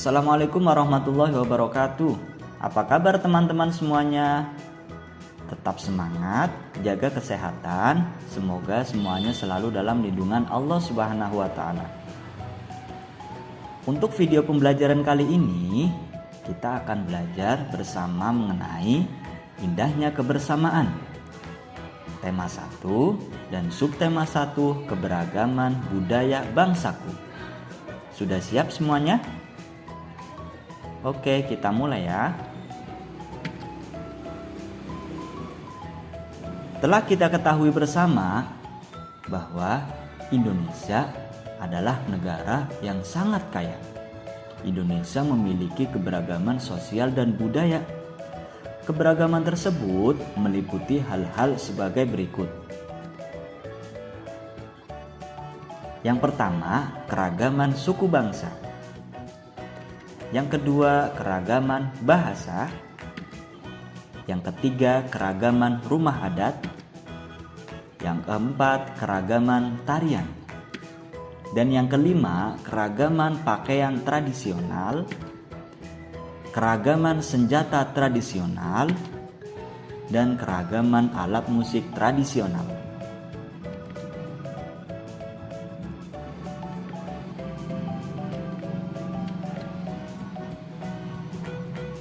Assalamualaikum warahmatullahi wabarakatuh. Apa kabar teman-teman semuanya? Tetap semangat, jaga kesehatan. Semoga semuanya selalu dalam lindungan Allah Subhanahu wa Ta'ala. Untuk video pembelajaran kali ini, kita akan belajar bersama mengenai indahnya kebersamaan. Tema 1 dan subtema 1, keberagaman budaya bangsaku. Sudah siap semuanya? Oke, kita mulai ya. Telah kita ketahui bersama bahwa Indonesia adalah negara yang sangat kaya. Indonesia memiliki keberagaman sosial dan budaya. Keberagaman tersebut meliputi hal-hal sebagai berikut. Yang pertama, keragaman suku bangsa. Yang kedua, keragaman bahasa. Yang ketiga, keragaman rumah adat. Yang keempat, keragaman tarian. Dan yang kelima, keragaman pakaian tradisional, keragaman senjata tradisional, dan keragaman alat musik tradisional.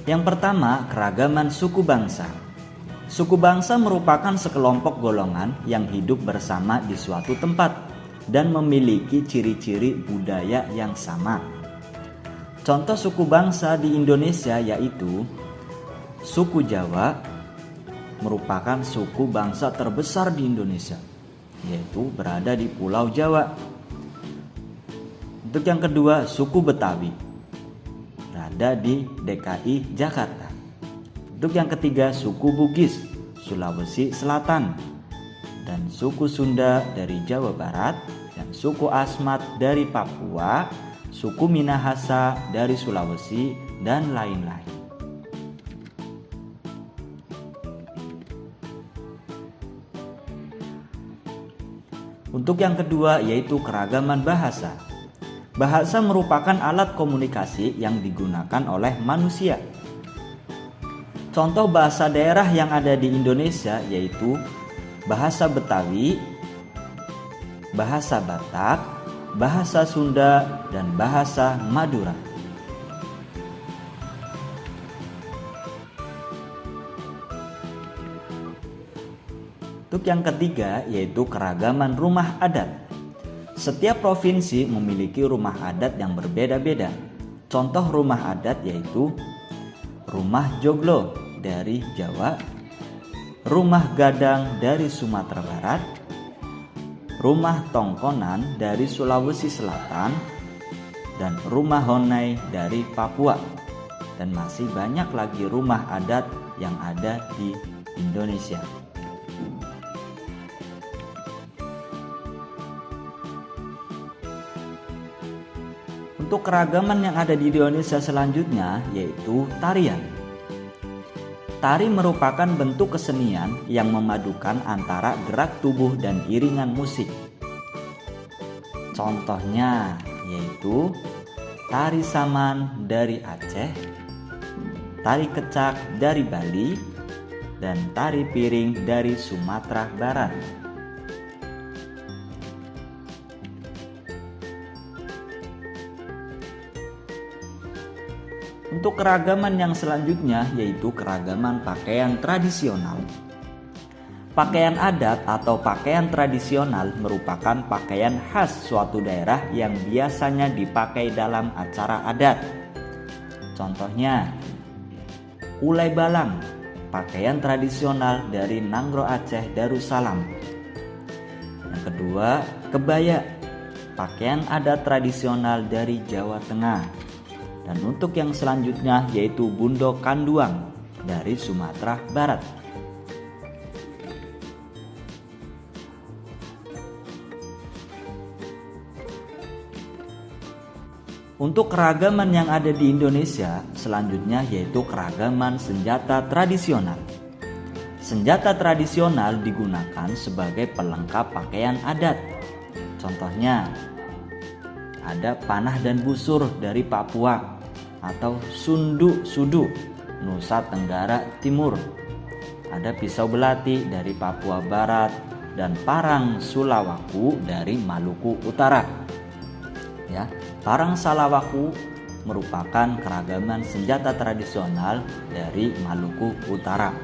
Yang pertama, keragaman suku bangsa. Suku bangsa merupakan sekelompok golongan yang hidup bersama di suatu tempat dan memiliki ciri-ciri budaya yang sama. Contoh suku bangsa di Indonesia yaitu suku Jawa merupakan suku bangsa terbesar di Indonesia, yaitu berada di Pulau Jawa. Untuk yang kedua, suku Betawi berada di DKI Jakarta. Untuk yang ketiga, suku Bugis Sulawesi Selatan, dan suku Sunda dari Jawa Barat, dan suku Asmat dari Papua, suku Minahasa dari Sulawesi, dan lain-lain. Untuk yang kedua yaitu keragaman bahasa. Bahasa merupakan alat komunikasi yang digunakan oleh manusia. Contoh bahasa daerah yang ada di Indonesia yaitu bahasa Betawi, bahasa Batak, bahasa Sunda, dan bahasa Madura. Untuk yang ketiga yaitu keragaman rumah adat. Setiap provinsi memiliki rumah adat yang berbeda-beda. Contoh rumah adat yaitu rumah Joglo dari Jawa, rumah Gadang dari Sumatera Barat, rumah Tongkonan dari Sulawesi Selatan, dan rumah Honai dari Papua. Dan masih banyak lagi rumah adat yang ada di Indonesia. Untuk keragaman yang ada di Indonesia selanjutnya yaitu tarian. Tari merupakan bentuk kesenian yang memadukan antara gerak tubuh dan iringan musik. Contohnya yaitu tari saman dari Aceh, tari kecak dari Bali, dan tari piring dari Sumatera Barat. Untuk keragaman yang selanjutnya yaitu keragaman pakaian tradisional. Pakaian adat atau pakaian tradisional merupakan pakaian khas suatu daerah yang biasanya dipakai dalam acara adat. Contohnya, ulai balang, pakaian tradisional dari Nanggro Aceh Darussalam. Yang kedua, kebaya, pakaian adat tradisional dari Jawa Tengah. Dan untuk yang selanjutnya yaitu bundo kanduang dari Sumatera Barat. Untuk keragaman yang ada di Indonesia selanjutnya yaitu keragaman senjata tradisional. Senjata tradisional digunakan sebagai pelengkap pakaian adat. Contohnya, ada panah dan busur dari Papua, atau sundu sudu, Nusa Tenggara Timur. Ada pisau belati dari Papua Barat dan parang sulawaku dari Maluku Utara. Ya, parang salawaku merupakan keragaman senjata tradisional dari Maluku Utara.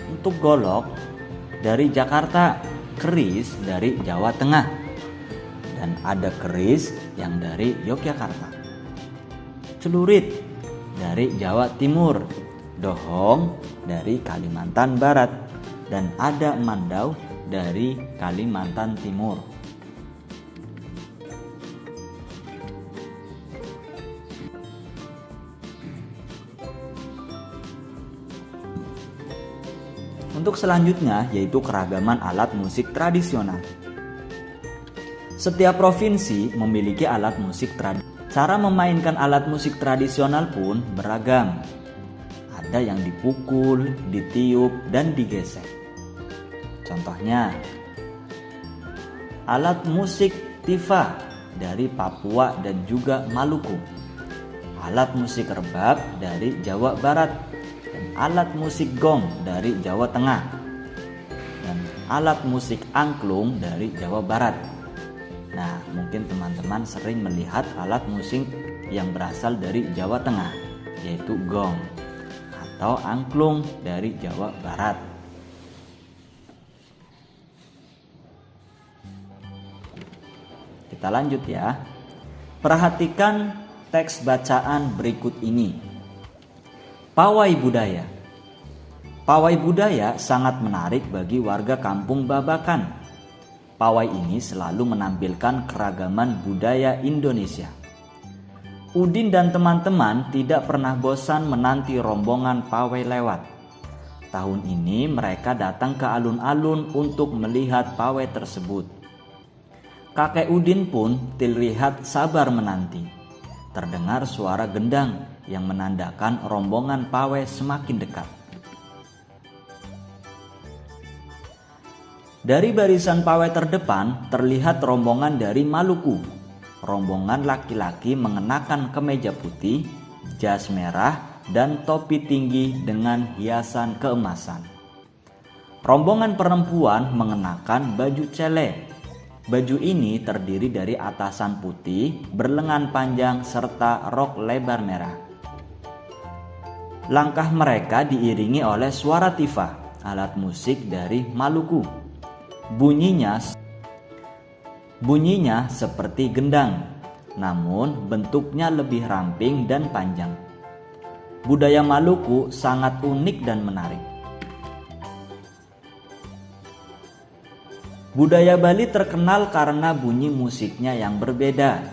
Untuk golok dari Jakarta, keris dari Jawa Tengah, dan ada keris yang dari Yogyakarta. Celurit dari Jawa Timur, dohong dari Kalimantan Barat, dan ada mandau dari Kalimantan Timur. Untuk selanjutnya yaitu keragaman alat musik tradisional. Setiap provinsi memiliki alat musik tradisional. Cara memainkan alat musik tradisional pun beragam. Ada yang dipukul, ditiup, dan digesek. Contohnya, alat musik tifa dari Papua dan juga Maluku. Alat musik rebab dari Jawa Barat. Alat musik gong dari Jawa Tengah, dan alat musik angklung dari Jawa Barat. Nah, mungkin teman-teman sering melihat alat musik yang berasal dari Jawa Tengah, yaitu gong atau angklung dari Jawa Barat. Kita lanjut ya. Perhatikan teks bacaan berikut ini. Pawai budaya. Pawai budaya sangat menarik bagi warga kampung Babakan. Pawai ini selalu menampilkan keragaman budaya Indonesia. Udin dan teman-teman tidak pernah bosan menanti rombongan pawai lewat. Tahun ini mereka datang ke alun-alun untuk melihat pawai tersebut. Kakek Udin pun terlihat sabar menanti. Terdengar suara gendang yang menandakan rombongan pawai semakin dekat. Dari barisan pawai terdepan terlihat rombongan dari Maluku. Rombongan laki-laki mengenakan kemeja putih, jas merah, dan topi tinggi dengan hiasan keemasan. Rombongan perempuan mengenakan baju cele. Baju ini terdiri dari atasan putih, berlengan panjang, serta rok lebar merah. Langkah mereka diiringi oleh suara tifa, alat musik dari Maluku. Bunyinya seperti gendang, namun bentuknya lebih ramping dan panjang. Budaya Maluku sangat unik dan menarik. Budaya Bali terkenal karena bunyi musiknya yang berbeda.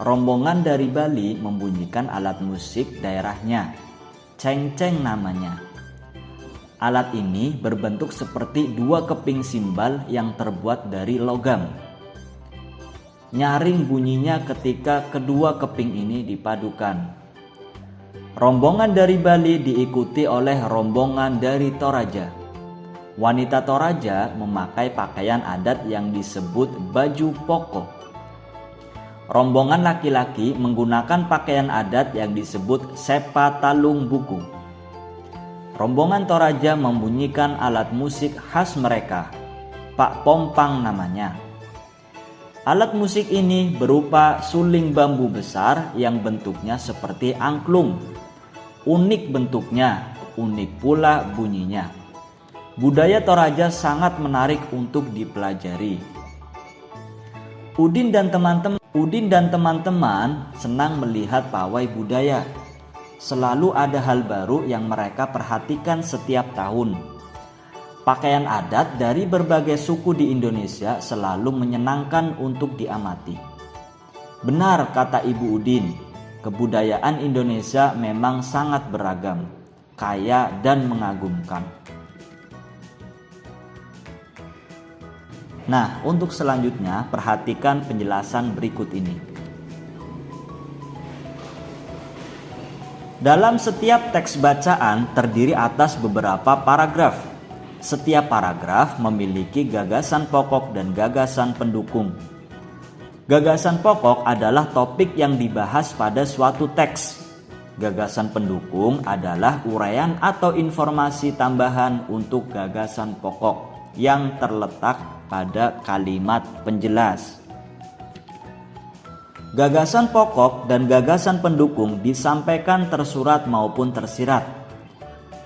Rombongan dari Bali membunyikan alat musik daerahnya. Cengceng namanya. Alat ini berbentuk seperti dua keping simbal yang terbuat dari logam. Nyaring bunyinya ketika kedua keping ini dipadukan. Rombongan dari Bali diikuti oleh rombongan dari Toraja. Wanita Toraja memakai pakaian adat yang disebut baju poko. Rombongan laki-laki menggunakan pakaian adat yang disebut sepa talung buku. Rombongan Toraja membunyikan alat musik khas mereka, Pak Pompang namanya. Alat musik ini berupa suling bambu besar yang bentuknya seperti angklung. Unik bentuknya, unik pula bunyinya. Budaya Toraja sangat menarik untuk dipelajari. Udin dan teman-teman senang melihat pawai budaya. Selalu ada hal baru yang mereka perhatikan setiap tahun. Pakaian adat dari berbagai suku di Indonesia selalu menyenangkan untuk diamati. Benar kata Ibu Udin, kebudayaan Indonesia memang sangat beragam, kaya dan mengagumkan. Nah, untuk selanjutnya perhatikan penjelasan berikut ini. Dalam setiap teks bacaan terdiri atas beberapa paragraf. Setiap paragraf memiliki gagasan pokok dan gagasan pendukung. Gagasan pokok adalah topik yang dibahas pada suatu teks. Gagasan pendukung adalah uraian atau informasi tambahan untuk gagasan pokok yang terletak pada kalimat penjelas. Gagasan pokok dan gagasan pendukung disampaikan tersurat maupun tersirat.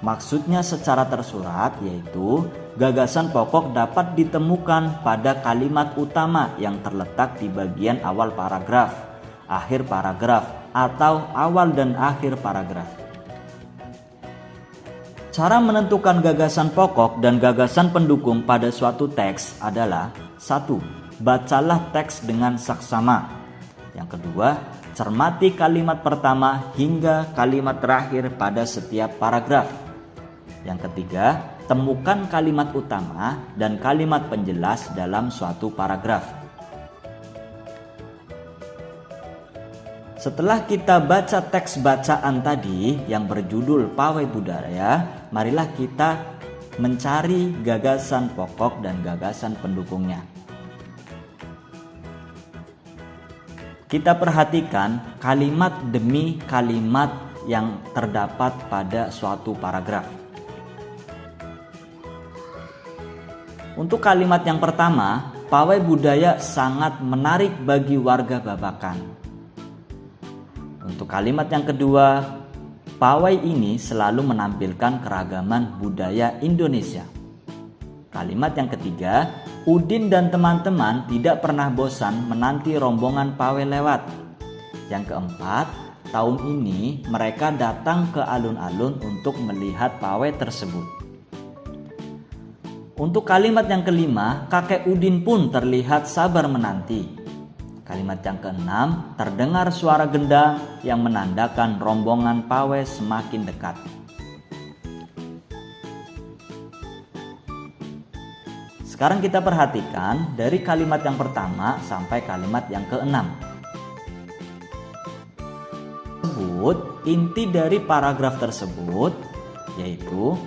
Maksudnya secara tersurat yaitu gagasan pokok dapat ditemukan pada kalimat utama yang terletak di bagian awal paragraf, akhir paragraf, atau awal dan akhir paragraf. Cara menentukan gagasan pokok dan gagasan pendukung pada suatu teks adalah: 1. Bacalah teks dengan saksama. Yang kedua, cermati kalimat pertama hingga kalimat terakhir pada setiap paragraf. Yang ketiga, temukan kalimat utama dan kalimat penjelas dalam suatu paragraf. Setelah kita baca teks bacaan tadi yang berjudul Pawai Budaya, marilah kita mencari gagasan pokok dan gagasan pendukungnya. Kita perhatikan kalimat demi kalimat yang terdapat pada suatu paragraf. Untuk kalimat yang pertama, pawai budaya sangat menarik bagi warga Babakan. Untuk kalimat yang kedua, pawai ini selalu menampilkan keragaman budaya Indonesia. Kalimat yang ketiga, Udin dan teman-teman tidak pernah bosan menanti rombongan pawai lewat. Yang keempat, tahun ini mereka datang ke alun-alun untuk melihat pawai tersebut. Untuk kalimat yang kelima, kakek Udin pun terlihat sabar menanti. Kalimat yang keenam, terdengar suara gendang yang menandakan rombongan pawai semakin dekat. Sekarang kita perhatikan dari kalimat yang pertama sampai kalimat yang keenam. Inti dari paragraf tersebut yaitu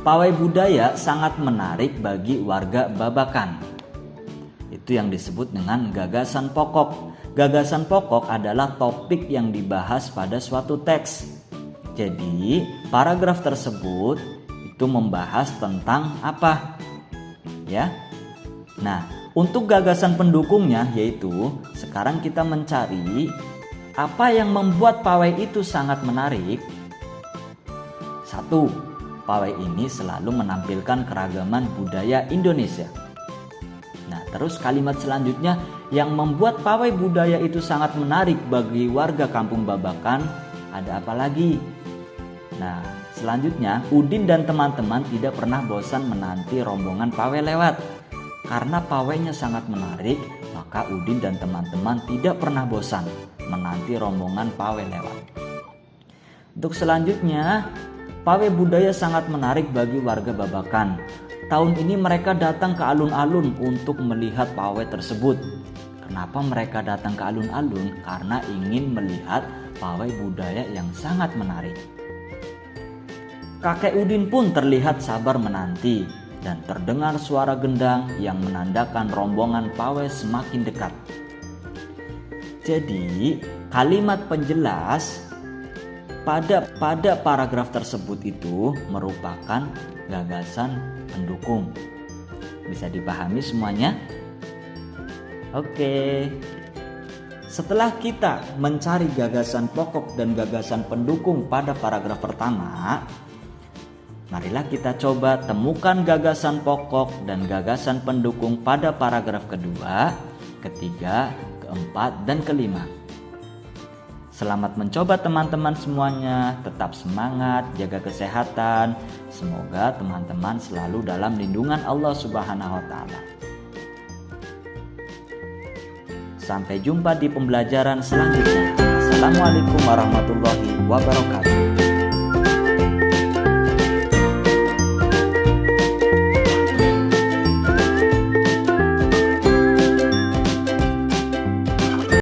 pawai budaya sangat menarik bagi warga Babakan. Itu yang disebut dengan gagasan pokok. Gagasan pokok adalah topik yang dibahas pada suatu teks. Jadi, paragraf tersebut itu membahas tentang apa? Ya. Nah, untuk gagasan pendukungnya yaitu sekarang kita mencari apa yang membuat pawai itu sangat menarik. 1. Pawai ini selalu menampilkan keragaman budaya Indonesia. Nah, terus kalimat selanjutnya yang membuat pawai budaya itu sangat menarik bagi warga kampung Babakan ada apa lagi? Nah, selanjutnya Udin dan teman-teman tidak pernah bosan menanti rombongan pawai lewat. Karena pawainya sangat menarik, maka Udin dan teman-teman tidak pernah bosan menanti rombongan pawai lewat. Untuk selanjutnya, pawai budaya sangat menarik bagi warga Babakan. Tahun ini mereka datang ke alun-alun untuk melihat pawai tersebut. Kenapa mereka datang ke alun-alun? Karena ingin melihat pawai budaya yang sangat menarik. Kakek Udin pun terlihat sabar menanti dan terdengar suara gendang yang menandakan rombongan pawai semakin dekat. Jadi, kalimat penjelas pada paragraf tersebut itu merupakan gagasan pendukung. Bisa dipahami semuanya? Oke. Setelah kita mencari gagasan pokok dan gagasan pendukung pada paragraf pertama, marilah kita coba temukan gagasan pokok dan gagasan pendukung pada paragraf kedua, ketiga, keempat, dan kelima. Selamat mencoba teman-teman semuanya, tetap semangat, jaga kesehatan. Semoga teman-teman selalu dalam lindungan Allah Subhanahu wa Ta'ala. Sampai jumpa di pembelajaran selanjutnya. Assalamualaikum warahmatullahi wabarakatuh.